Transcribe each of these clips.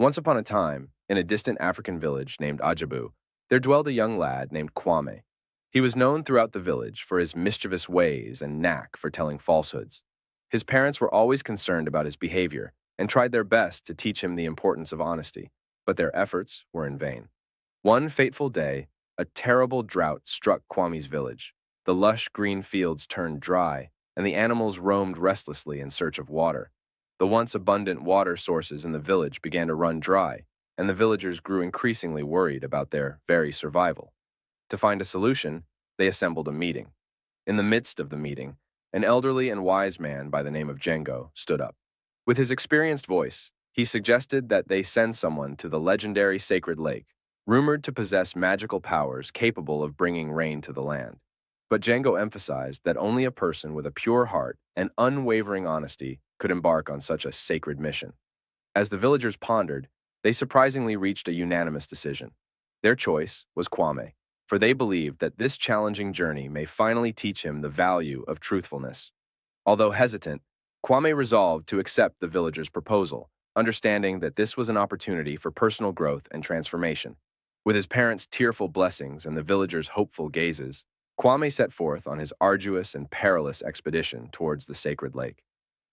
Once upon a time, in a distant African village named Ajabu, there dwelled a young lad named Kwame. He was known throughout the village for his mischievous ways and knack for telling falsehoods. His parents were always concerned about his behavior and tried their best to teach him the importance of honesty, but their efforts were in vain. One fateful day, a terrible drought struck Kwame's village. The lush green fields turned dry, and the animals roamed restlessly in search of water. The once abundant water sources in the village began to run dry, and the villagers grew increasingly worried about their very survival. To find a solution, they assembled a meeting. In the midst of the meeting, an elderly and wise man by the name of Django stood up. With his experienced voice, he suggested that they send someone to the legendary Sacred Lake, rumored to possess magical powers capable of bringing rain to the land. But Django emphasized that only a person with a pure heart and unwavering honesty could embark on such a sacred mission. As the villagers pondered, they surprisingly reached a unanimous decision. Their choice was Kwame, for they believed that this challenging journey may finally teach him the value of truthfulness. Although hesitant, Kwame resolved to accept the villagers' proposal, understanding that this was an opportunity for personal growth and transformation. With his parents' tearful blessings and the villagers' hopeful gazes, Kwame set forth on his arduous and perilous expedition towards the sacred lake.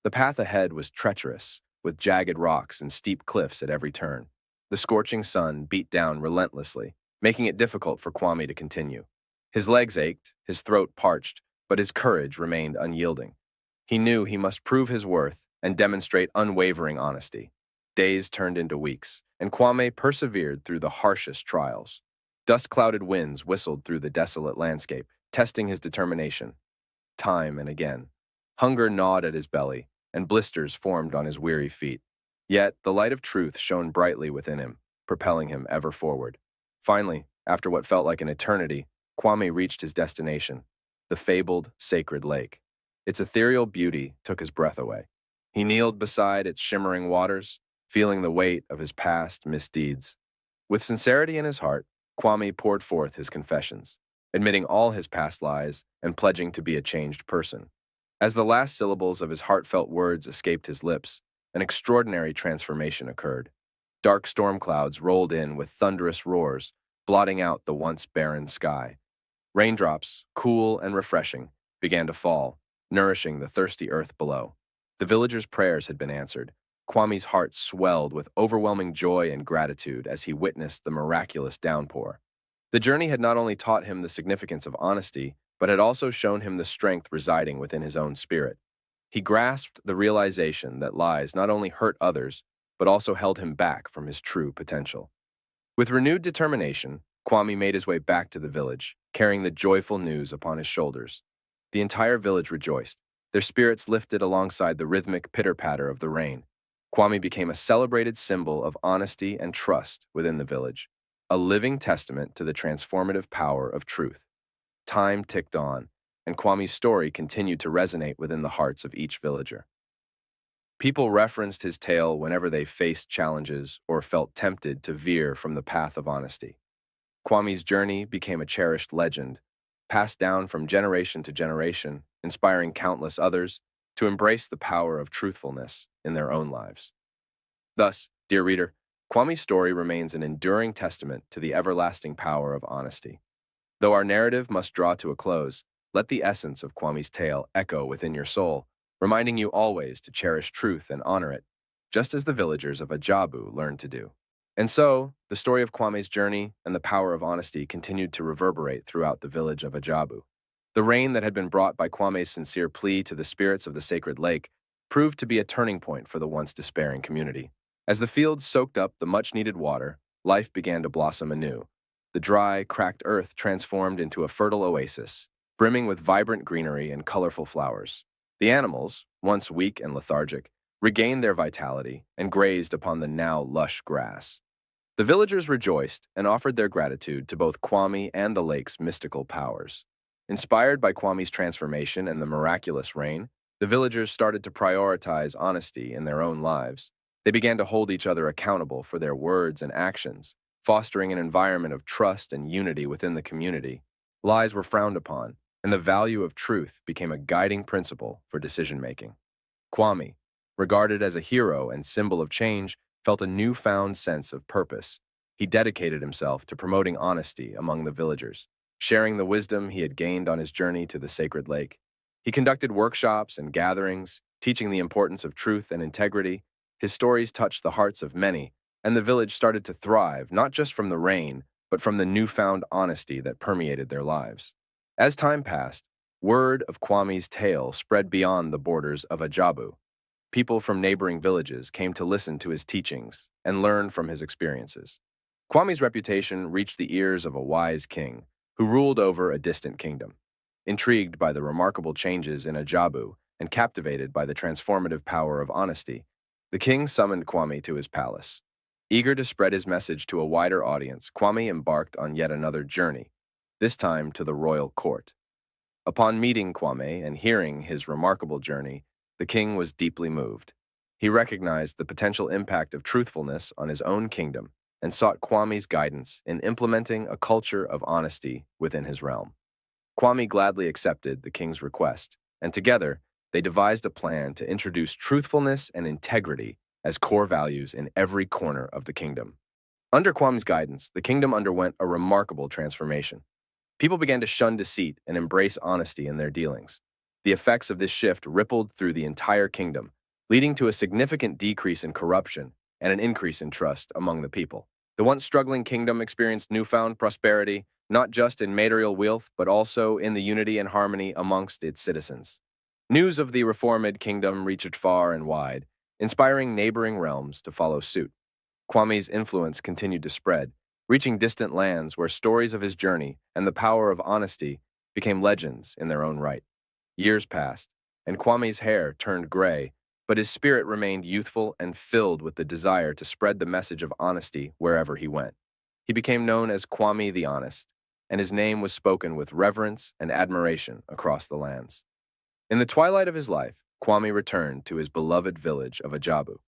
The path ahead was treacherous, with jagged rocks and steep cliffs at every turn. The scorching sun beat down relentlessly, making it difficult for Kwame to continue. His legs ached, his throat parched, but his courage remained unyielding. He knew he must prove his worth and demonstrate unwavering honesty. Days turned into weeks, and Kwame persevered through the harshest trials. Dust-clouded winds whistled through the desolate landscape, testing his determination. Time and again, hunger gnawed at his belly, and blisters formed on his weary feet. Yet the light of truth shone brightly within him, propelling him ever forward. Finally, after what felt like an eternity, Kwame reached his destination, the fabled Sacred Lake. Its ethereal beauty took his breath away. He kneeled beside its shimmering waters, feeling the weight of his past misdeeds. With sincerity in his heart, Kwame poured forth his confessions, admitting all his past lies and pledging to be a changed person. As the last syllables of his heartfelt words escaped his lips, an extraordinary transformation occurred. Dark storm clouds rolled in with thunderous roars, blotting out the once barren sky. Raindrops, cool and refreshing, began to fall, nourishing the thirsty earth below. The villagers' prayers had been answered. Kwame's heart swelled with overwhelming joy and gratitude as he witnessed the miraculous downpour. The journey had not only taught him the significance of honesty, but had also shown him the strength residing within his own spirit. He grasped the realization that lies not only hurt others, but also held him back from his true potential. With renewed determination, Kwame made his way back to the village, carrying the joyful news upon his shoulders. The entire village rejoiced, their spirits lifted alongside the rhythmic pitter-patter of the rain. Kwame became a celebrated symbol of honesty and trust within the village, a living testament to the transformative power of truth. Time ticked on, and Kwame's story continued to resonate within the hearts of each villager. People referenced his tale whenever they faced challenges or felt tempted to veer from the path of honesty. Kwame's journey became a cherished legend, passed down from generation to generation, inspiring countless others to embrace the power of truthfulness in their own lives. Thus, dear reader, Kwame's story remains an enduring testament to the everlasting power of honesty. Though our narrative must draw to a close, let the essence of Kwame's tale echo within your soul, reminding you always to cherish truth and honor it, just as the villagers of Ajabu learned to do. And so, the story of Kwame's journey and the power of honesty continued to reverberate throughout the village of Ajabu. The rain that had been brought by Kwame's sincere plea to the spirits of the sacred lake proved to be a turning point for the once despairing community. As the fields soaked up the much-needed water, life began to blossom anew. The dry, cracked earth transformed into a fertile oasis, brimming with vibrant greenery and colorful flowers. The animals, once weak and lethargic, regained their vitality and grazed upon the now lush grass. The villagers rejoiced and offered their gratitude to both Kwame and the lake's mystical powers. Inspired by Kwame's transformation and the miraculous rain, the villagers started to prioritize honesty in their own lives. They began to hold each other accountable for their words and actions, fostering an environment of trust and unity within the community. Lies were frowned upon, and the value of truth became a guiding principle for decision-making. Kwame, regarded as a hero and symbol of change, felt a newfound sense of purpose. He dedicated himself to promoting honesty among the villagers, sharing the wisdom he had gained on his journey to the sacred lake. He conducted workshops and gatherings, teaching the importance of truth and integrity. His stories touched the hearts of many, and the village started to thrive not just from the rain, but from the newfound honesty that permeated their lives. As time passed, word of Kwame's tale spread beyond the borders of Ajabu. People from neighboring villages came to listen to his teachings and learn from his experiences. Kwame's reputation reached the ears of a wise king who ruled over a distant kingdom. Intrigued by the remarkable changes in Ajabu and captivated by the transformative power of honesty, the king summoned Kwame to his palace. Eager to spread his message to a wider audience, Kwame embarked on yet another journey, this time to the royal court. Upon meeting Kwame and hearing his remarkable journey, the king was deeply moved. He recognized the potential impact of truthfulness on his own kingdom and sought Kwame's guidance in implementing a culture of honesty within his realm. Kwame gladly accepted the king's request, and together they devised a plan to introduce truthfulness and integrity as core values in every corner of the kingdom. Under Kwame's guidance, the kingdom underwent a remarkable transformation. People began to shun deceit and embrace honesty in their dealings. The effects of this shift rippled through the entire kingdom, leading to a significant decrease in corruption and an increase in trust among the people. The once struggling kingdom experienced newfound prosperity, not just in material wealth, but also in the unity and harmony amongst its citizens. News of the reformed kingdom reached far and wide, inspiring neighboring realms to follow suit. Kwame's influence continued to spread, reaching distant lands where stories of his journey and the power of honesty became legends in their own right. Years passed, and Kwame's hair turned gray, but his spirit remained youthful and filled with the desire to spread the message of honesty wherever he went. He became known as Kwame the Honest, and his name was spoken with reverence and admiration across the lands. In the twilight of his life, Kwame returned to his beloved village of Ajabu.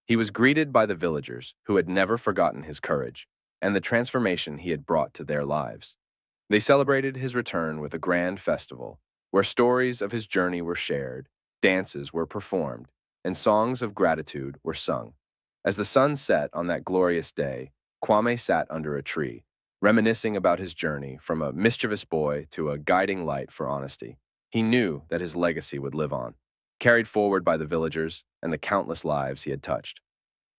He was greeted by the villagers who had never forgotten his courage and the transformation he had brought to their lives. They celebrated his return with a grand festival where stories of his journey were shared, dances were performed, and songs of gratitude were sung. As the sun set on that glorious day, Kwame sat under a tree, reminiscing about his journey from a mischievous boy to a guiding light for honesty. He knew that his legacy would live on, carried forward by the villagers and the countless lives he had touched.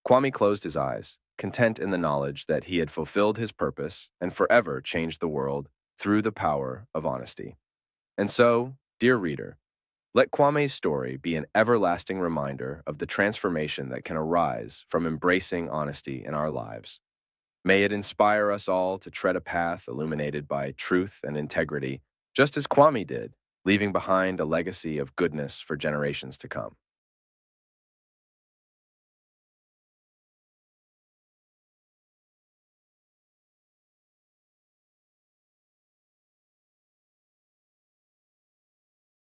Kwame closed his eyes, content in the knowledge that he had fulfilled his purpose and forever changed the world through the power of honesty. And so, dear reader, let Kwame's story be an everlasting reminder of the transformation that can arise from embracing honesty in our lives. May it inspire us all to tread a path illuminated by truth and integrity, just as Kwame did, leaving behind a legacy of goodness for generations to come.